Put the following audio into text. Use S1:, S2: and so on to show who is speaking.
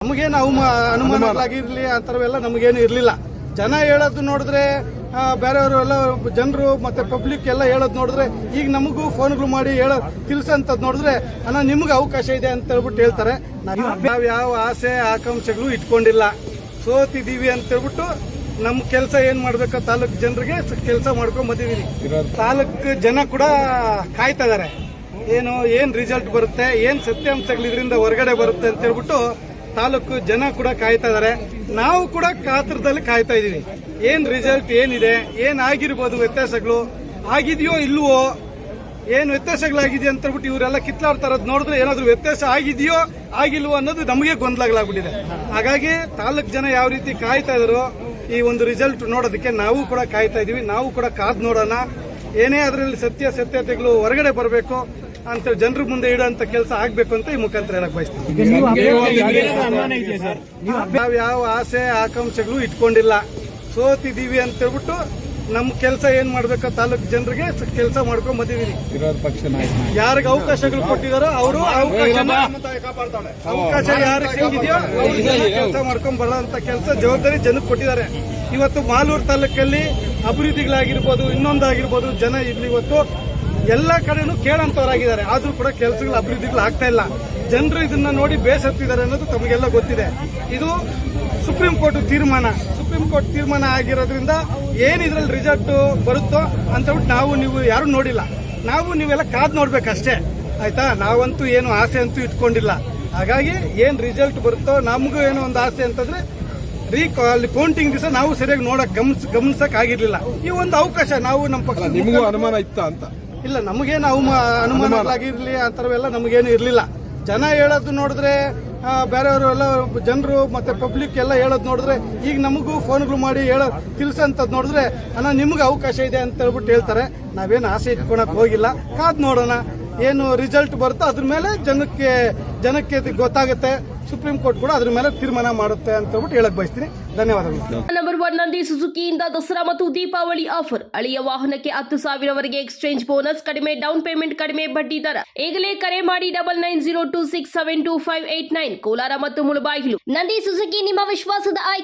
S1: ನಮಗೇನು ಅನುಮಾನಗಳಾಗಿರ್ಲಿ ಆ ಥರವೆಲ್ಲ ನಮಗೇನು ಇರಲಿಲ್ಲ. ಜನ ಹೇಳೋದು ನೋಡಿದ್ರೆ ಬೇರೆಯವರು ಎಲ್ಲ ಜನರು ಮತ್ತೆ ಪಬ್ಲಿಕ್ ಎಲ್ಲ ಹೇಳೋದು ನೋಡಿದ್ರೆ ಈಗ ನಮಗೂ ಫೋನ್ಗಳು ಮಾಡಿ ತಿಳಿಸಂತದ್ ನೋಡಿದ್ರೆ ಅಣ್ಣ ನಿಮ್ಗೆ ಅವಕಾಶ ಇದೆ ಅಂತ ಹೇಳ್ಬಿಟ್ಟು ಹೇಳ್ತಾರೆ. ನಾವು ಯಾವ ಆಸೆ ಆಕಾಂಕ್ಷೆಗಳು ಇಟ್ಕೊಂಡಿಲ್ಲ, ಸೋತಿದೀವಿ ಅಂತ ಹೇಳ್ಬಿಟ್ಟು ನಮ್ಮ ಕೆಲಸ ಏನ್ ಮಾಡ್ಬೇಕು ತಾಲೂಕು ಜನರಿಗೆ ಕೆಲಸ ಮಾಡ್ಕೊಂಡ್ ಬಂದಿದೀವಿ. ತಾಲೂಕು ಜನ ಕೂಡ ಕಾಯ್ತಾ ಇದಾರೆ, ಏನ್ ರಿಸಲ್ಟ್ ಬರುತ್ತೆ, ಏನ್ ಸತ್ಯಾಂಶಗಳು ಇದರಿಂದ ಹೊರಗಡೆ ಬರುತ್ತೆ ಅಂತ ಹೇಳ್ಬಿಟ್ಟು ತಾಲೂಕು ಜನ ಕೂಡ ಕಾಯ್ತಾ ಇದಾರೆ. ನಾವು ಕೂಡ ಕಾತರದಲ್ಲಿ ಕಾಯ್ತಾ ಇದೀವಿ. ಏನ್ ರಿಸಲ್ಟ್ ಏನಿದೆ, ಏನ್ ಆಗಿರ್ಬೋದು, ವ್ಯತ್ಯಾಸಗಳು ಆಗಿದೆಯೋ ಇಲ್ವೋ, ಏನ್ ವ್ಯತ್ಯಾಸಗಳಾಗಿದೆಯೋ ಅಂತ ಹೇಳ್ಬಿಟ್ಟು ಇವರೆಲ್ಲ ಕಿತ್ಲಾಡ್ತಾ ಇರೋದು ನೋಡಿದ್ರೆ ಏನಾದ್ರು ವ್ಯತ್ಯಾಸ ಆಗಿದೆಯೋ ಆಗಿಲ್ವೋ ಅನ್ನೋದು ನಮಗೆ ಗೊಂದಲಗಳಾಗ್ಬಿಟ್ಟಿದೆ. ಹಾಗಾಗಿ ತಾಲೂಕು ಜನ ಯಾವ ರೀತಿ ಕಾಯ್ತಾ ಇದಾರೋ ಈ ಒಂದು ರಿಸಲ್ಟ್ ನೋಡೋದಕ್ಕೆ ನಾವು ಕೂಡ ಕಾಯ್ತಾ ಇದೀವಿ. ನಾವು ಕೂಡ ಕಾದ್ ನೋಡೋಣ, ಏನೇ ಅದರಲ್ಲಿ ಸತ್ಯತೆಗಳು ಹೊರಗಡೆ ಬರಬೇಕು ಅಂತ ಜನರ ಮುಂದೆ ಇಡುವಂತ ಕೆಲಸ ಆಗ್ಬೇಕು ಅಂತ ಈ ಮುಖಾಂತರ ಹೇಳಕ್ ಬಯಸ್ತೀವಿ. ನಾವು ಯಾವ ಆಸೆ ಆಕಾಂಕ್ಷೆಗಳು ಇಟ್ಕೊಂಡಿಲ್ಲ, ಸೋತಿದೀವಿ ಅಂತ ಹೇಳ್ಬಿಟ್ಟು ನಮ್ಮ ಕೆಲಸ ಏನ್ ಮಾಡ್ಬೇಕು ತಾಲೂಕು ಜನರಿಗೆ ಕೆಲಸ ಮಾಡ್ಕೊಂಡ್ ಬಂದಿದೀವಿ. ಯಾರಿಗೆ ಅವಕಾಶಗಳು ಕೊಟ್ಟಿದಾರೋ ಅವರು ಅವಕಾಶ ಯಾರಿಗೆ ಸಿಗಿದೆಯೋ ಕೆಲಸ ಮಾಡ್ಕೊಂಡ್ ಬರೋಂತ ಕೆಲಸ ಜವಾಬ್ದಾರಿ ಜನಕ್ಕೆ ಕೊಟ್ಟಿದ್ದಾರೆ. ಇವತ್ತು ಮಾಲೂರು ತಾಲೂಕಲ್ಲಿ ಅಭಿವೃದ್ಧಿಗಳಾಗಿರ್ಬೋದು, ಇನ್ನೊಂದಾಗಿರ್ಬೋದು, ಜನ ಇಲ್ಲಿ ಇವತ್ತು ಎಲ್ಲ ಕಡೆನೂ ಕೇಳಂತವರಾಗಿದ್ದಾರೆ. ಆದ್ರೂ ಕೂಡ ಕೆಲಸಗಳ ಅಭಿವೃದ್ಧಿಗಳು ಆಗ್ತಾ ಇಲ್ಲ. ಜನರು ಇದನ್ನ ನೋಡಿ ಬೇಸತ್ತಿದ್ದಾರೆ ಅನ್ನೋದು ತಮಗೆಲ್ಲ ಗೊತ್ತಿದೆ. ಇದು ಸುಪ್ರೀಂ ಕೋರ್ಟ್ ತೀರ್ಮಾನ ಆಗಿರೋದ್ರಿಂದ ಏನ್ ಇದ್ರಲ್ಲಿ ರಿಸಲ್ಟ್ ಬರುತ್ತೋ ಅಂತ ಹೇಳ್ಬಿಟ್ಟು ನಾವು ನೀವು ಯಾರು ನೋಡಿಲ್ಲ, ನೀವೆಲ್ಲ ಕಾದ್ ನೋಡ್ಬೇಕಷ್ಟೇ, ಆಯ್ತಾ. ನಾವಂತೂ ಏನು ಆಸೆ ಅಂತೂ ಇಟ್ಕೊಂಡಿಲ್ಲ. ಹಾಗಾಗಿ ಏನ್ ರಿಸಲ್ಟ್ ಬರುತ್ತೋ ನಮಗೂ ಏನೋ ಒಂದು ಆಸೆ ಅಂತಂದ್ರೆ ಅಲ್ಲಿ ಕೌಂಟಿಂಗ್ ದಿವಸ ನಾವು ಸರಿಯಾಗಿ ನೋಡಕ್ ಗಮನಿಸಕ್ ಆಗಿರ್ಲಿಲ್ಲ. ಈ ಒಂದು ಅವಕಾಶ ನಾವು ನಮ್ಮ ಪಕ್ಷ
S2: ನಿಮಗೂ ಅನುಮಾನ ಇತ್ತ ಅಂತ
S1: ಇಲ್ಲ, ನಮಗೇನು ಅನುಮಾನಗಳಾಗಿರ್ಲಿ ಆ ಥರವೆಲ್ಲ ನಮಗೇನು ಇರಲಿಲ್ಲ. ಜನ ಹೇಳೋದು ನೋಡಿದ್ರೆ ಬೇರೆಯವರು ಎಲ್ಲ ಜನರು ಮತ್ತೆ ಪಬ್ಲಿಕ್ ಎಲ್ಲ ಹೇಳೋದು ನೋಡಿದ್ರೆ ಈಗ ನಮಗೂ ಫೋನ್ಗಳು ಮಾಡಿ ತಿಳಿಸಂತದ್ ನೋಡಿದ್ರೆ ಅಣ್ಣ ನಿಮ್ಗೆ ಅವಕಾಶ ಇದೆ ಅಂತ ಹೇಳ್ಬಿಟ್ಟು ಹೇಳ್ತಾರೆ. ನಾವೇನು ಆಸೆ ಇಟ್ಕೊಳಕ್ ಹೋಗಿಲ್ಲ, ಕಾದ್ ನೋಡೋಣ, ಏನು ರಿಸಲ್ಟ್ ಬರುತ್ತೋ ಅದ್ರ ಮೇಲೆ ಜನಕ್ಕೆ ಗೊತ್ತಾಗುತ್ತೆ. ಸುಪ್ರೀಂ ಕೋರ್ಟ್ ಕೂಡ ಅದ್ರ ಮೇಲೆ ತೀರ್ಮಾನ ಮಾಡುತ್ತೆ ಅಂತ ಹೇಳ್ಬಿಟ್ಟು ಹೇಳಕ್ ಬಯಸ್ತೀನಿ. ಧನ್ಯವಾದಗಳು.
S3: ನಂಬರ್ 1 ನಂದಿ ಸುಜುಕಿಯಿಂದ ದಸರಾ ಮತ್ತು ದೀಪಾವಳಿ ಆಫರ್. ಹಳೆಯ ವಾಹನಕ್ಕೆ 10,000 ಎಕ್ಸ್ಚೇಂಜ್ ಬೋನಸ್, ಕಡಿಮೆ ಡೌನ್ ಪೇಮೆಂಟ್, ಕಡಿಮೆ ಬಡ್ಡಿ ದರ. ಈಗಲೇ ಕರೆ ಮಾಡಿ 9902672589. ಕೋಲಾರ ಮತ್ತು ಮುಳಬಾಗಿಲು. ನಂದಿ ಸುಜುಕಿ ನಿಮ್ಮ ವಿಶ್ವಾಸದ ಆಯ್ಕೆ.